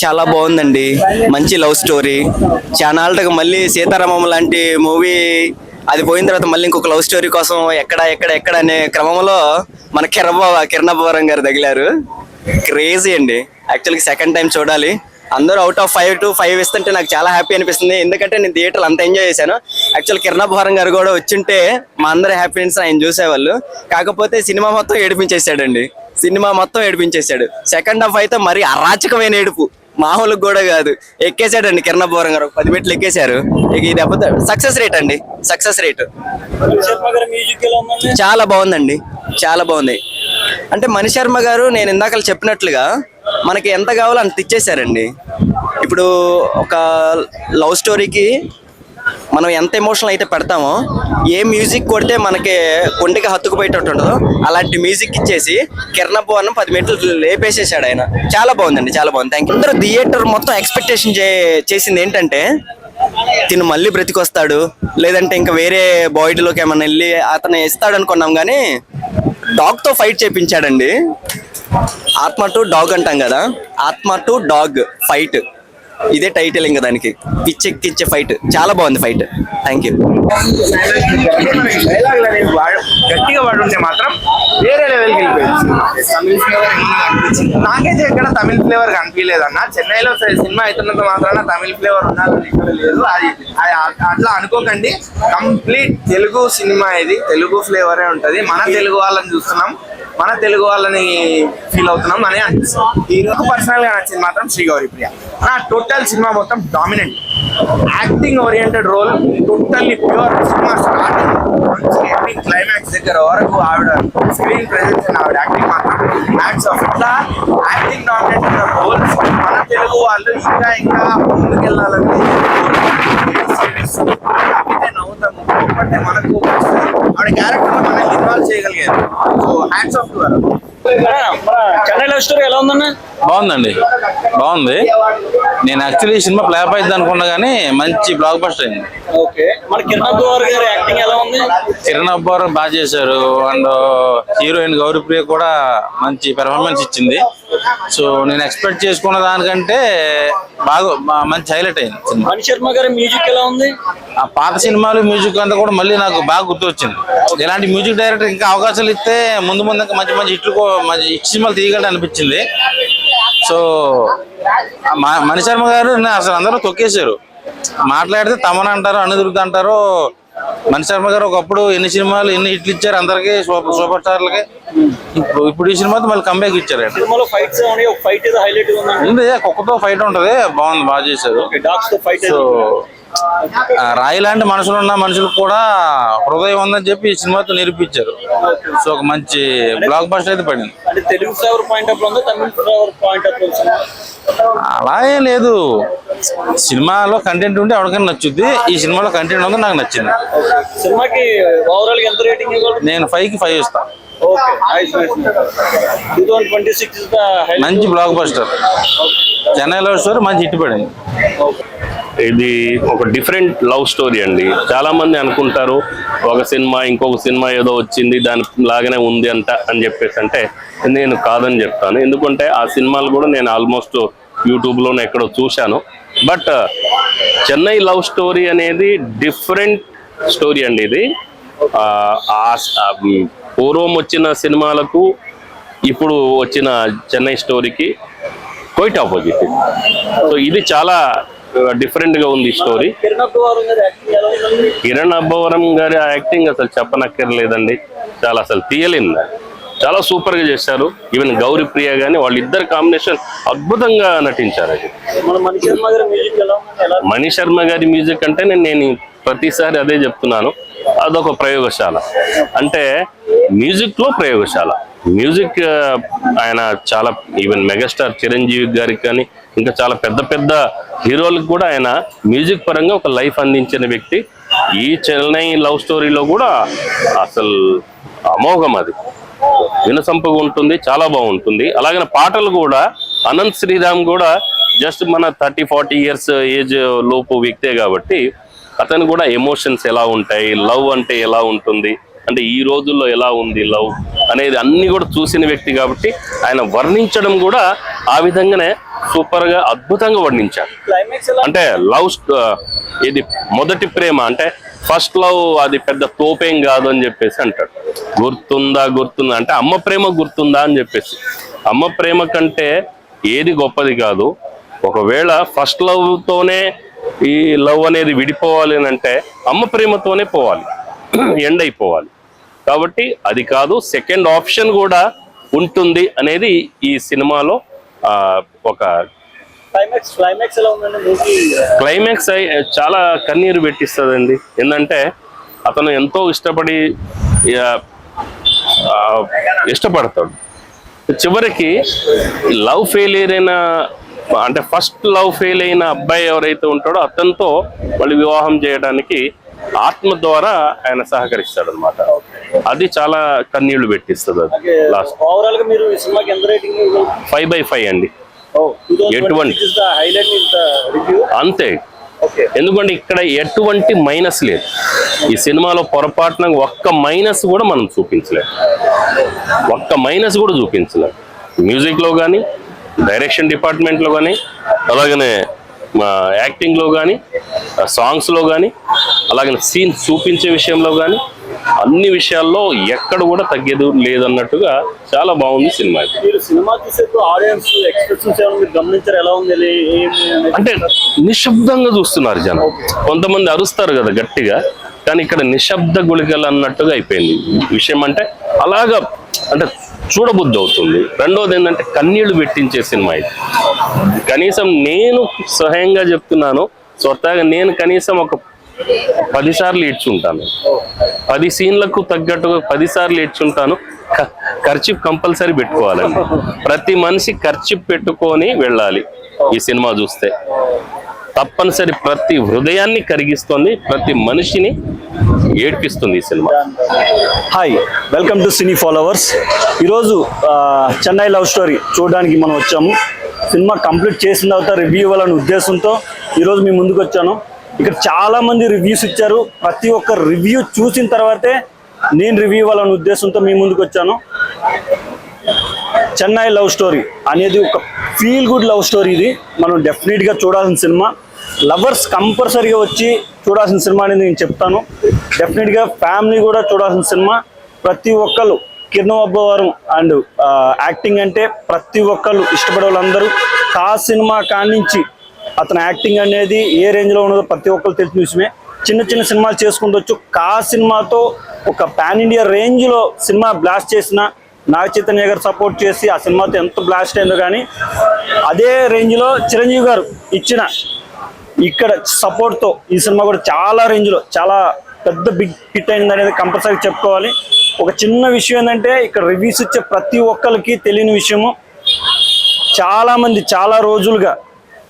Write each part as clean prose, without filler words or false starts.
చాలా బాగుందండి. మంచి లవ్ స్టోరీ. చానాళ్ళకి మళ్ళీ సీతారామం లాంటి మూవీ అది పోయిన తర్వాత మళ్ళీ ఇంకొక లవ్ స్టోరీ కోసం ఎక్కడ అనే క్రమంలో మన కిరణ్ గారు తగిలారు. క్రేజీ అండి. యాక్చువల్గా సెకండ్ టైం చూడాలి. అందరూ అవుట్ ఆఫ్ 5 to 5 ఇస్తుంటే నాకు చాలా హ్యాపీ అనిపిస్తుంది. ఎందుకంటే నేను థియేటర్లో అంత ఎంజాయ్ చేశాను. యాక్చువల్ కిరణ్ గారు కూడా వచ్చింటే మా అందరి హ్యాపీనెస్ ఆయన చూసేవాళ్ళు. కాకపోతే సినిమా మొత్తం ఏడిపించేశాడండి. సెకండ్ హాఫ్ అయితే మరి అరాచకమైన ఏడుపు, మామూలుగా కూడా కాదు. ఎక్కేసాడండి కిరణ్ గారు. 10 మెట్లు ఎక్కేశారు. ఇక ఇది అప్పుడు సక్సెస్ రేట్ చాలా బాగుందండి. చాలా బాగుంది. అంటే మణిశర్మ గారు నేను ఇందాక చెప్పినట్లుగా మనకి ఎంత కావాలో అంత ఇచ్చేసారండి. ఇప్పుడు ఒక లవ్ స్టోరీకి మనం ఎంత ఎమోషనల్ అయితే పెడతామో, ఏ మ్యూజిక్ కొడితే మనకి కొండికి హత్తుకుపోయేటట్టు ఉంటుందో అలాంటి మ్యూజిక్ ఇచ్చేసి కిరణ్ 10 మెట్లు లేపేసేసాడు ఆయన. చాలా బాగుందండి. చాలా బాగుంది. Thank you. అందరూ థియేటర్ మొత్తం ఎక్స్పెక్టేషన్ చేసింది ఏంటంటే తిను మళ్ళీ బ్రతికొస్తాడు, లేదంటే ఇంకా వేరే బాయ్డ్లోకి ఏమన్నా వెళ్ళి అతను ఇస్తాడు అనుకున్నాం. కానీ డాగ్తో ఫైట్ చేపించాడండి. ఆత్మ టు డాగ్ అంటాం కదా, ఆత్మ టు డాగ్ ఫైట్, ఇదే టైటిల్. ఇంకా దానికి పిచ్చెక్కిచ్చే ఫైట్. చాలా బాగుంది ఫైట్. Thank you. గట్టిగా వాడుంటే మాత్రం వేరే లెవెల్కి వెళ్ళిపోయింది. నాకైతే ఎక్కడ తమిళ ఫ్లేవర్ కనిపించలేదన్న. చెన్నైలో సినిమా అవుతున్నంత మాత్రాన తమిళ ఫ్లేవర్ ఉండాలని ఇక్కడ లేదు. అది అట్లా అనుకోకండి. కంప్లీట్ తెలుగు సినిమా ఇది. తెలుగు ఫ్లేవరే ఉంటుంది. మన తెలుగు వాళ్ళని చూస్తున్నాం, మన తెలుగు వాళ్ళని ఫీల్ అవుతున్నాం అని అనిపిస్తుంది. హీరోకు పర్సనల్ గా నచ్చింది మాత్రం శ్రీ గౌరీప్రియ. టోటల్ సినిమా మొత్తం dominant acting oriented role. Totally pure cinema starting నుంచి ఎండింగ్ క్లైమాక్స్ దగ్గర వరకు ఆవిడ స్క్రీన్ ప్రెజెన్స్ అండ్ ఆవిడ యాక్టింగ్ మాత్రం మ్యాక్స్ ఆఫ్. ఇట్లా యాక్టింగ్ డామినెంట్ ఉన్న రోల్స్ మన తెలుగు వాళ్ళు ఇంకా ముందుకెళ్ళాలని నవ్వుతాము. బట్ మనకు ఆవిడ క్యారెక్టర్ మనం ఇన్వాల్వ్ చేయగలిగారు. So hands off to her. Chennai love story ఎలా ఉందన్న? బాగుంది. నేను యాక్చువల్లీ ఈ సినిమా ఫ్లాప్ అయింది అనుకున్నా, కానీ మంచి బ్లాక్ బస్టర్ అయింది. ఓకే, మన కిరణ్ గారి యాక్టింగ్ ఎలా ఉంది? కిరణ్ గారు బాగా చేశారు. అండ్ హీరోయిన్ గౌరీప్రియ కూడా మంచి పెర్ఫార్మెన్స్ ఇచ్చింది. సో నేను ఎక్స్పెక్ట్ చేసుకున్న దానికంటే బాగా మంచి హైలైట్ అయింది సినిమా. మణిశర్మ గారి మ్యూజిక్ ఎలా ఉంది? ఆ పాత సినిమాలు మ్యూజిక్ అంతా కూడా మళ్ళీ నాకు బాగా గుర్తొచ్చింది. ఇలాంటి మ్యూజిక్ డైరెక్టర్ ఇంకా అవకాశాలు ఇస్తే ముందు ఇంకా మంచి మంచి హిట్ సినిమాలు తీయగలరు అనిపించింది. సో మణిశర్మ గారు అసలు అందరూ తొక్కేశారు. మాట్లాడితే తమన్ అంటారు, అనిరుద్ధ్ అంటారు. మణిశర్మ గారు ఒకప్పుడు ఎన్ని సినిమాలు ఎన్ని హిట్లు ఇచ్చారు అందరికి, సూపర్ స్టార్లకి. ఇప్పుడు ఈ సినిమాతో మళ్ళీ కంబ్యాక్ ఇచ్చారు. కుక్కతో ఫైట్ ఉంటది, బాగుంది, బాగా చేశారు. సో రాయి లాంటి మనుషులు ఉన్న మనుషులకు కూడా హృదయం ఉందని చెప్పి ఈ సినిమాతో నిరూపించారు. సో ఒక మంచి బ్లాక్ బస్టర్ అయితే పడింది. అలా ఏం లేదు. సినిమాలో కంటెంట్ ఉంటే ఎవరికైనా నచ్చుద్ది. ఈ సినిమాలో కంటెంట్ ఉందో నాకు నచ్చింది. సినిమాకి ఓవరాల్ ఎంత రేటింగ్? నేను 5కి 5 ఇస్తాను. మంచి block buster. Chennai love story మంచి హిట్ పడింది. ఇది ఒక డిఫరెంట్ లవ్ స్టోరీ అండి. చాలా మంది అనుకుంటారు ఒక సినిమా ఇంకొక సినిమా ఏదో వచ్చింది దాని లాగానే ఉంది అని చెప్పేసి. అంటే నేను కాదని చెప్తాను. ఎందుకంటే ఆ సినిమాలు కూడా నేను ఆల్మోస్ట్ యూట్యూబ్లోనే ఎక్కడో చూశాను. బట్ చెన్నై లవ్ స్టోరీ అనేది డిఫరెంట్ స్టోరీ అండి. ఇది పూర్వం వచ్చిన సినిమాలకు ఇప్పుడు వచ్చిన చెన్నై స్టోరీకి క్వైట్ ఆపోజిట్. సో ఇది చాలా డిఫరెంట్ గా ఉంది స్టోరీ. కిరణ్ అబ్బవరం గారి యాక్టింగ్ అసలు చెప్పనక్కర్లేదండి. చాలా అసలు తీయలేదు. చాలా సూపర్ గా చేశారు. ఈవెన్ గౌరీప్రియ గాని వాళ్ళిద్దరు కాంబినేషన్ అద్భుతంగా నటించారు. మణిశర్మ గారి మ్యూజిక్ అంటే నేను ప్రతిసారి అదే చెప్తున్నాను, అదొక ప్రయోగశాల. అంటే మ్యూజిక్ లో ప్రయోగశాల. మ్యూజిక్ ఆయన చాలా ఈవెన్ మెగాస్టార్ చిరంజీవి గారికి కానీ ఇంకా చాలా పెద్ద పెద్ద హీరోలకు కూడా ఆయన మ్యూజిక్ పరంగా ఒక లైఫ్ అందించిన వ్యక్తి. ఈ చెన్నై లవ్ స్టోరీలో కూడా అసలు అమోఘం. అది వినసంపుగా ఉంటుంది, చాలా బాగుంటుంది. అలాగే పాటలు కూడా అనంత్ శ్రీరామ్ కూడా జస్ట్ మన 30-40 ఇయర్స్ ఏజ్ లోపు వ్యక్తే కాబట్టి అతను కూడా ఎమోషన్స్ ఎలా ఉంటాయి, లవ్ అంటే ఎలా ఉంటుంది, అంటే ఈ రోజుల్లో ఎలా ఉంది లవ్ అనేది అన్ని కూడా చూసిన వ్యక్తి కాబట్టి ఆయన వర్ణించడం కూడా ఆ విధంగానే సూపర్ గా అద్భుతంగా వర్ణించారు. క్లైమాక్స్ ఎలా అంటే లవ్ ఇది మొదటి ప్రేమ అంటే ఫస్ట్ లవ్ అది పెద్ద తోపేం కాదు అని చెప్పేసి అంటాడు. గుర్తుందా అంటే అమ్మ ప్రేమ గుర్తుందా అని చెప్పేసి, అమ్మ ప్రేమ కంటే ఏది గొప్పది కాదు. ఒకవేళ ఫస్ట్ లవ్ తోనే ఈ లవ్ అనేది విడిపోవాలి అని అంటే అమ్మ ప్రేమతోనే పోవాలి, ఎండ్ అయిపోవాలి. కాబట్టి అది కాదు, సెకండ్ ఆప్షన్ కూడా ఉంటుంది అనేది ఈ సినిమాలో ఒక క్లైమాక్స్ ఎలా ఉందండి మూవీ? క్లైమాక్స్ చాలా కన్నీరు పెట్టిస్తుందండి. ఏంటంటే అతను ఎంతో ఇష్టపడతాడు. చివరికి లవ్ ఫెయిలియర్ అయిన అంటే ఫస్ట్ లవ్ ఫెయిల్ అయిన అబ్బాయి ఎవరైతే ఉంటాడో అతనితో మళ్ళీ వివాహం చేయడానికి ఆత్మ ద్వారా ఆయన సహకరిస్తాడు అనమాట. అది చాలా కన్నీళ్లు పెట్టిస్తుంది. అది లాస్ట్ ఓవరాల్ గా మీరు ఈ సినిమాకి ఎంత రేటింగ్? 5/5 అండి. అంతే. ఎందుకంటే ఇక్కడ ఎటువంటి మైనస్ లేదు. ఈ సినిమాలో పొరపాటున ఒక్క మైనస్ కూడా మనం చూపించలేదు. మ్యూజిక్ లో కానీ, డైరెక్షన్ డిపార్ట్మెంట్ లో కానీ, అలాగనే యాక్టింగ్ లో కానీ, సాంగ్స్ లో కానీ, అలాగే సీన్ చూపించే విషయంలో కానీ అన్ని విషయాల్లో ఎక్కడ కూడా తగ్గేది లేదన్నట్టుగా చాలా బాగుంది సినిమా. మీరు సినిమా చూసేప్పుడు ఆడియన్స్ ఎక్స్ప్రెషన్స్ ఏమైనా మీరు గమనించారు? ఎలా ఉంది అంటే నిశ్శబ్దంగా చూస్తున్నారు జనం. కొంతమంది అరుస్తారు కదా గట్టిగా, కానీ ఇక్కడ నిశ్శబ్ద గుళికలు అన్నట్టుగా అయిపోయింది విషయం. అంటే అలాగా అంటే చూడబుద్ధి అవుతుంది. రెండోది ఏంటంటే కన్నీళ్లు పెట్టించే సినిమా ఇది. కనీసం నేను స్వయంగా చెప్తున్నాను, స్వతహాగా నేను కనీసం ఒక 10 సార్లు ఏడ్చుంటాను. 10 సీన్లకు తగ్గట్టుగా 10 సార్లు ఏడ్చుంటాను. ఖర్చు కంపల్సరీ పెట్టుకోవాలండి. ప్రతి మనిషి ఖర్చు పెట్టుకొని వెళ్ళాలి ఈ సినిమా చూస్తే. తప్పనిసరి ప్రతి హృదయాన్ని కరిగిస్తుంది, ప్రతి మనిషిని ఏడ్పిస్తుంది ఈ cinema. Hi, welcome to cine followers. ఈరోజు చెన్నై లవ్ స్టోరీ చూడడానికి మనం వచ్చాము. సినిమా కంప్లీట్ చేసిన తర్వాత రివ్యూ ఇవ్వాలనే ఉద్దేశంతో ఈరోజు మీ ముందుకు వచ్చాను. ఇక్కడ చాలా మంది రివ్యూస్ ఇచ్చారు. ప్రతి ఒక్క రివ్యూ చూసిన తర్వాతే నేను రివ్యూ ఇవ్వాలనే ఉద్దేశంతో మీ ముందుకు వచ్చాను. చెన్నై లవ్ స్టోరీ అనేది ఒక ఫీల్ గుడ్ లవ్ స్టోరీ. ఇది మనం డెఫినెట్గా చూడాల్సిన సినిమా. లవర్స్ కంపల్సరీగా వచ్చి చూడాల్సిన సినిమా అనేది నేను చెప్తాను. డెఫినెట్గా ఫ్యామిలీ కూడా చూడాల్సిన సినిమా. ప్రతి ఒక్కరు కిరణ్ అబ్బవరం అండ్ యాక్టింగ్ అంటే ప్రతి ఒక్కరు ఇష్టపడే వాళ్ళందరూ సినిమా కానించి అతని యాక్టింగ్ అనేది ఏ రేంజ్లో ఉన్నదో ప్రతి ఒక్కరు తెలిసిన విషయమే. చిన్న చిన్న సినిమాలు చేసుకుంటూ సినిమాతో ఒక పాన్ ఇండియా రేంజ్లో సినిమా బ్లాస్ట్ చేసిన నాగ చైతన్య గారు సపోర్ట్ చేసి ఆ సినిమాతో ఎంత బ్లాస్ట్ అయిందో, కానీ అదే రేంజ్లో చిరంజీవి గారు ఇచ్చిన ఇక్కడ సపోర్ట్తో ఈ సినిమా కూడా చాలా రేంజ్లో చాలా పెద్ద బిగ్ హిట్ అయింది అనేది కంపల్సరీ చెప్పుకోవాలి. ఒక చిన్న విషయం ఏంటంటే ఇక్కడ రివ్యూస్ ఇచ్చే ప్రతి ఒక్కరికి తెలియని విషయము, చాలామంది చాలా రోజులుగా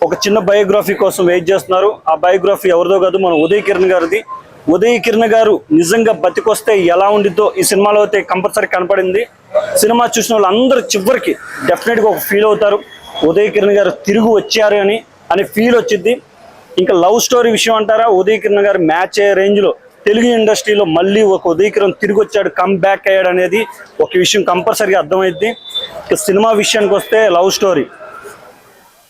ఒక చిన్న బయోగ్రఫీ కోసం వెయిట్ చేస్తున్నారు. ఆ బయోగ్రఫీ ఎవరిదో కాదు, మన ఉదయ్ కిరణ్ గారిది. ఉదయ్ కిరణ్ గారు నిజంగా బతికొస్తే ఎలా ఉండిద్దో ఈ సినిమాలో అయితే కంపల్సరీ కనపడింది. సినిమా చూసిన వాళ్ళందరూ చివరికి డెఫినెట్గా ఒక ఫీల్ అవుతారు, ఉదయ్ కిరణ్ గారు తిరిగి వచ్చారు అని ఫీల్ వచ్చింది. ఇంకా లవ్ స్టోరీ విషయం అంటారా, ఉదయ్ కిరణ్ గారు మ్యాచ్ అయ్యే రేంజ్లో తెలుగు ఇండస్ట్రీలో మళ్ళీ ఒక ఉదయ్ కిరణ్ తిరిగి వచ్చాడు, కమ్ బ్యాక్ అయ్యాడు అనేది ఒక విషయం కంపల్సరీగా అర్థమైంది. ఇక సినిమా విషయానికి వస్తే లవ్ స్టోరీ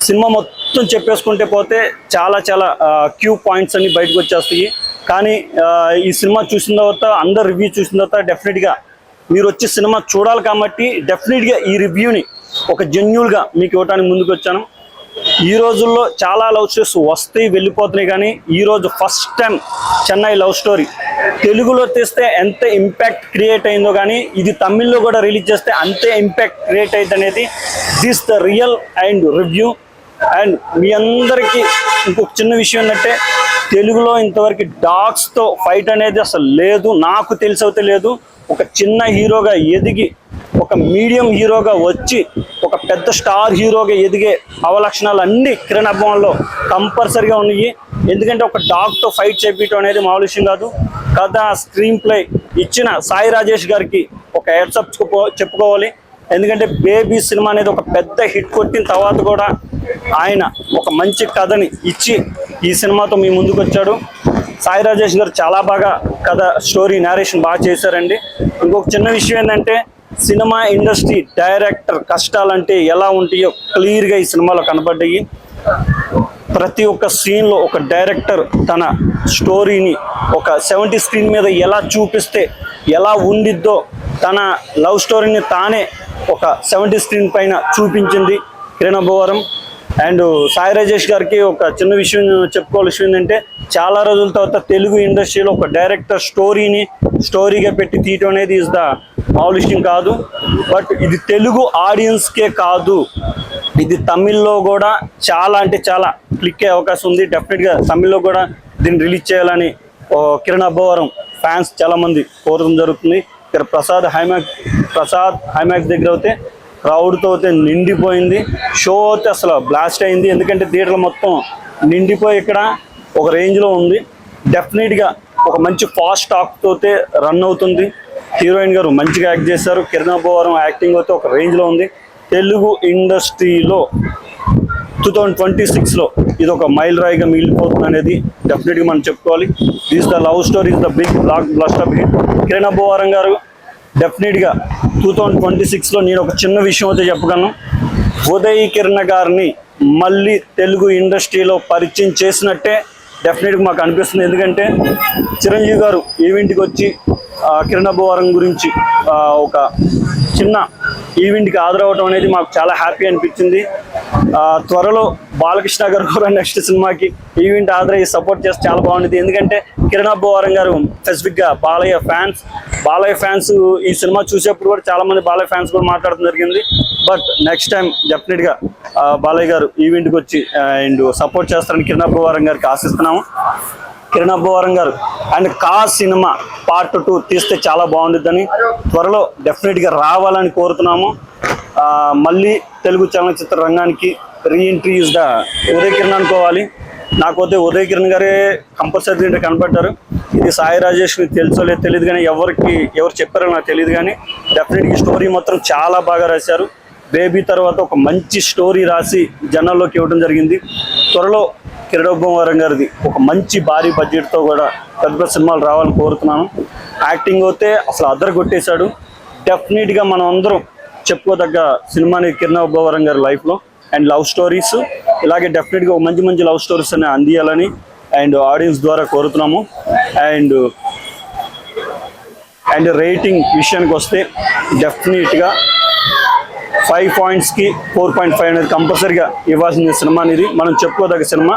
సినిమా మొత్తం చెప్పేసుకుంటే పోతే చాలా చాలా క్యూ పాయింట్స్ అన్ని బయటకు వచ్చేస్తాయి. కానీ ఈ సినిమా చూసిన తర్వాత అందరు రివ్యూ చూసిన తర్వాత డెఫినెట్గా మీరు వచ్చి సినిమా చూడాలి. కాబట్టి డెఫినెట్గా ఈ రివ్యూని ఒక జెన్యూన్గా మీకు ఇవ్వడానికి ముందుకు వచ్చాను. ఈ రోజుల్లో చాలా లవ్ స్టోరీస్ వస్తాయి వెళ్ళిపోతున్నాయి, కానీ ఈరోజు first time Chennai love story తెలుగులో తీస్తే ఎంత ఇంపాక్ట్ క్రియేట్ అయిందో, కానీ ఇది తమిళ్లో కూడా రిలీజ్ చేస్తే అంతే ఇంపాక్ట్ క్రియేట్ అయింది అనేది this the real and review. And మీ అందరికీ ఇంకొక చిన్న విషయం ఏంటంటే తెలుగులో ఇంతవరకు డాగ్స్తో ఫైట్ అనేది అసలు లేదు, నాకు తెలిసి అయితే లేదు. ఒక చిన్న హీరోగా ఎదిగి ఒక మీడియం హీరోగా వచ్చి ఒక పెద్ద స్టార్ హీరోగా ఎదిగే అవలక్షణాలు అన్నీ కిరణ్ అబ్బవరంలో కంపల్సరీగా ఉన్నాయి. ఎందుకంటే ఒక డాగ్తో ఫైట్ చేపించడం అనేది మామూలు విషయం కాదు. కథ స్క్రీన్ ప్లే ఇచ్చిన సాయి రాజేష్ గారికి ఒక హెడ్సప్ చెప్పుకోవాలి. ఎందుకంటే బేబీ సినిమా అనేది ఒక పెద్ద హిట్ కొట్టిన తర్వాత కూడా ఆయన ఒక మంచి కథని ఇచ్చి ఈ సినిమాతో మీ ముందుకు వచ్చాడు. సాయి రాజేష్ గారు చాలా బాగా కథ స్టోరీ నేరేషన్ బాగా చేశారండి. ఇంకొక చిన్న విషయం ఏంటంటే సినిమా ఇండస్ట్రీ డైరెక్టర్ కష్టాలంటే ఎలా ఉంటాయో క్లియర్గా ఈ సినిమాలో కనబడ్డాయి. ప్రతి ఒక్క సీన్లో ఒక డైరెక్టర్ తన స్టోరీని ఒక 70 స్క్రీన్ మీద ఎలా చూపిస్తే ఎలా ఉండిద్దో తన లవ్ స్టోరీని తానే ఒక 70 స్క్రీన్ పైన చూపించింది కిరణ్ అబ్బవరం. అండ్ సాయి రాజేష్ గారికి ఒక చిన్న విషయం చెప్పుకోవాల్సిన ఏంటంటే, చాలా రోజుల తర్వాత తెలుగు ఇండస్ట్రీలో ఒక డైరెక్టర్ స్టోరీగా పెట్టి తీయటం అనేది ఇస్ ద మామూలు విషయం కాదు. బట్ ఇది తెలుగు ఆడియన్స్కే కాదు, ఇది తమిళ్లో కూడా చాలా అంటే చాలా క్లిక్ అయ్యే అవకాశం ఉంది. డెఫినెట్గా తమిళ్లో కూడా దీన్ని రిలీజ్ చేయాలని కిరణ్ అబ్బవరం ఫ్యాన్స్ చాలామంది కోరడం జరుగుతుంది. ఇక్కడ ప్రసాద్ హైమాక్స్ దగ్గర అయితే క్రౌడ్తో అయితే నిండిపోయింది. షో అయితే అసలు బ్లాస్ట్ అయింది, ఎందుకంటే థియేటర్లు మొత్తం నిండిపోయి ఇక్కడ ఒక రేంజ్లో ఉంది. డెఫినెట్గా ఒక మంచి ఫాస్ట్ టాక్తో అయితే రన్ అవుతుంది. హీరోయిన్ గారు మంచిగా యాక్ట్ చేశారు. కిరణ్ అబ్బవరం యాక్టింగ్ అయితే ఒక రేంజ్లో ఉంది. తెలుగు ఇండస్ట్రీలో 2026లో ఇది ఒక మైల్ రాయిగా మిగిలిపోతుంది అనేది డెఫినెట్గా మనం చెప్పుకోవాలి. This the love story is the big block buster hit. Kiran Abbavaram గారు డెఫినెట్గా 2026లో నేను ఒక చిన్న విషయం అయితే చెప్పగలను. ఉదయ్ కిరణ్ గారిని మళ్ళీ తెలుగు ఇండస్ట్రీలో పరిచయం చేసినట్టే డెఫినెట్గా మాకు అనిపిస్తుంది. ఎందుకంటే చిరంజీవి గారు ఈవెంట్కి వచ్చి కిరణ్ అబ్బవరం గురించి ఒక చిన్న ఈవెంట్కి హాజరవడం అనేది మాకు చాలా హ్యాపీ అనిపించింది. త్వరలో బాలకృష్ణ గారు కూడా నెక్స్ట్ సినిమాకి ఈవెంట్ హాజరయ్యి సపోర్ట్ చేస్తే చాలా బాగుంటుంది. ఎందుకంటే కిరణ్ అబ్బవరం గారు స్పెసిఫిక్గా బాలయ్య ఫ్యాన్స్ ఈ సినిమా చూసేప్పుడు కూడా చాలామంది బాలయ్య ఫ్యాన్స్ కూడా మాట్లాడడం జరిగింది. బట్ నెక్స్ట్ టైం డెఫినెట్గా బాలయ్య గారు ఈవెంట్కి వచ్చి అండ్ సపోర్ట్ చేస్తారని కిరణ్ అబ్బవరం గారికి ఆశిస్తున్నాము. కిరణ్ అబ్బవరం గారు అండ్ కా సినిమా పార్ట్ 2 తీస్తే చాలా బాగుంటుందని త్వరలో డెఫినెట్గా రావాలని కోరుతున్నాము. మళ్ళీ తెలుగు చలనచిత్ర రంగానికి reentry is the Uday Kiran అనుకోవాలి. నాకైతే ఉదయ్ కిరణ్ గారే కంపల్సరీ దీంట్లో కనపడ్డారు. ఇది సాయి రాజేష్కి తెలుసో లేదు తెలియదు, కానీ ఎవరు చెప్పారో నాకు తెలియదు, కానీ డెఫినెట్గా స్టోరీ మాత్రం చాలా బాగా రాశారు. బేబీ తర్వాత ఒక మంచి స్టోరీ రాసి జనాల్లోకి ఇవ్వడం జరిగింది. త్వరలో కిరణ్ అబ్బవరం గారిది ఒక మంచి భారీ బడ్జెట్తో కూడా పెద్ద సినిమాలు రావాలని కోరుతున్నాను. యాక్టింగ్ అయితే అసలు అద్దరు కొట్టేశాడు. డెఫినెట్గా మనం అందరం చెప్పుకోదగ్గ సినిమాని కిరణ్ అబ్బవరం గారి లైఫ్లో. అండ్ లవ్ స్టోరీస్ ఇలాగే డెఫినెట్గా ఒక మంచి లవ్ స్టోరీస్ అని అందియాలని అండ్ ఆడియన్స్ ద్వారా కోరుతున్నాము. అండ్ రేటింగ్ విషయానికి వస్తే డెఫినెట్గా 5 పాయింట్స్కి 4.5 అనేది కంపల్సరీగా ఇవ్వాల్సిన సినిమా అనేది మనం చెప్పుకోదగ్గ సినిమా.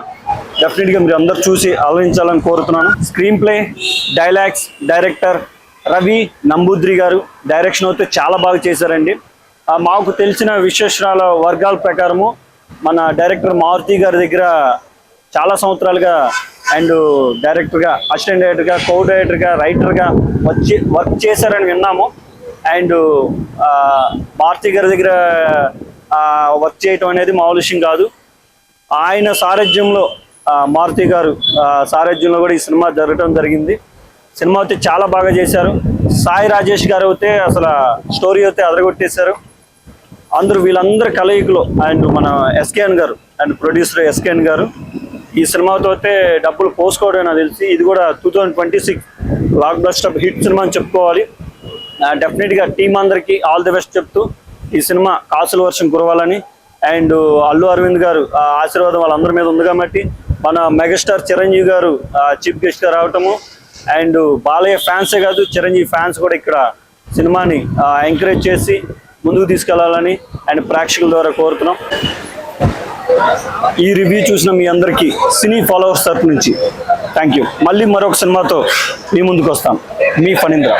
డెఫినెట్గా మీరు అందరు చూసి ఆలోచించాలని కోరుతున్నాను. Screen play, dialogues, director Ravi Namboodiri గారు డైరెక్షన్ అయితే చాలా బాగా చేశారండి. మాకు తెలిసిన విశేషాల వర్గాల ప్రకారము మన డైరెక్టర్ మారుతి గారి దగ్గర చాలా సంవత్సరాలుగా అండ్ డైరెక్టర్గా, అసిస్టెంట్ డైరెక్టర్గా, కో డైరెక్టర్గా, రైటర్గా వర్క్ చేశారని విన్నాము. అండ్ మారుతి గారి దగ్గర వర్క్ చేయటం అనేది మామూలు విషయం కాదు. ఆయన సారథ్యంలో మారుతి గారు సారథ్యంలో కూడా ఈ సినిమా జరగడం జరిగింది. సినిమా అయితే చాలా బాగా చేశారు. సాయి రాజేష్ గారు అయితే అసలు స్టోరీ అయితే అదరగొట్టేశారు. వీళ్ళందరి కలయికలో అండ్ మన ఎస్కేఎన్ గారు అండ్ ప్రొడ్యూసర్ ఎస్కేఎన్ గారు ఈ సినిమాతో అయితే డబ్బులు పోసుకోవడం నాకు తెలిసి ఇది కూడా 2026 బ్లాక్ బస్టర్ హిట్ సినిమా అని చెప్పుకోవాలి. డెఫినెట్గా టీం అందరికీ ఆల్ ది బెస్ట్ చెప్తూ ఈ సినిమా కాసుల వర్షం కురవాలని అండ్ అల్లు అరవింద్ గారు ఆశీర్వాదం వాళ్ళందరి మీద ఉంది కాబట్టి మన మెగాస్టార్ చిరంజీవి గారు చీఫ్ గెస్ట్గా రావటము అండ్ బాలయ్య ఫ్యాన్సే కాదు చిరంజీవి ఫ్యాన్స్ కూడా ఇక్కడ సినిమాని ఎంకరేజ్ చేసి ముందుకు తీసుకెళ్లాలని అండ్ ప్రేక్షకుల ద్వారా కోరుతున్నాం. ఈ రివ్యూ చూసిన మీ అందరికీ సినీ ఫాలోవర్స్ తరపు నుంచి థ్యాంక్ యూ. మళ్ళీ మరొక సినిమాతో మీ ముందుకు వస్తాం. మీ ఫణీంద్ర.